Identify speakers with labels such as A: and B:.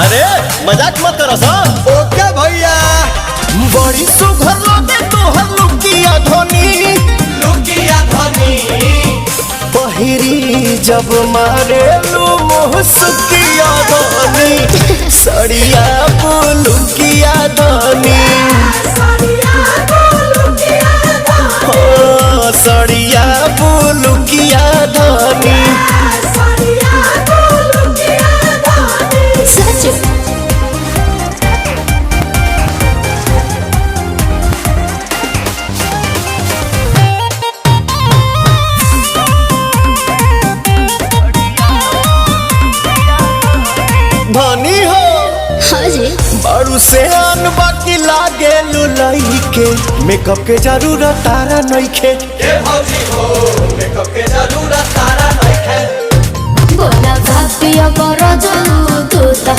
A: अरे मजाक मत करो सा।
B: ओके भैया।
A: बड़ी सुघर लगे तोहर लुकिया धोनी,
B: लुकिया धनी
A: पहिरी जब मारे लू मुहसकिया धोनी, सड़िया लुकिया धोनी, सड़िया लुकिया धोनी। धनी हो
C: हाँ जी।
A: बड़ू से आन बाकी लागे लुलाई के, मेकअप के जरूरत तारा नइखे।
B: भौजी हो मेकअप के जरूरत तारा नइखे।
C: बोला भापिया बड़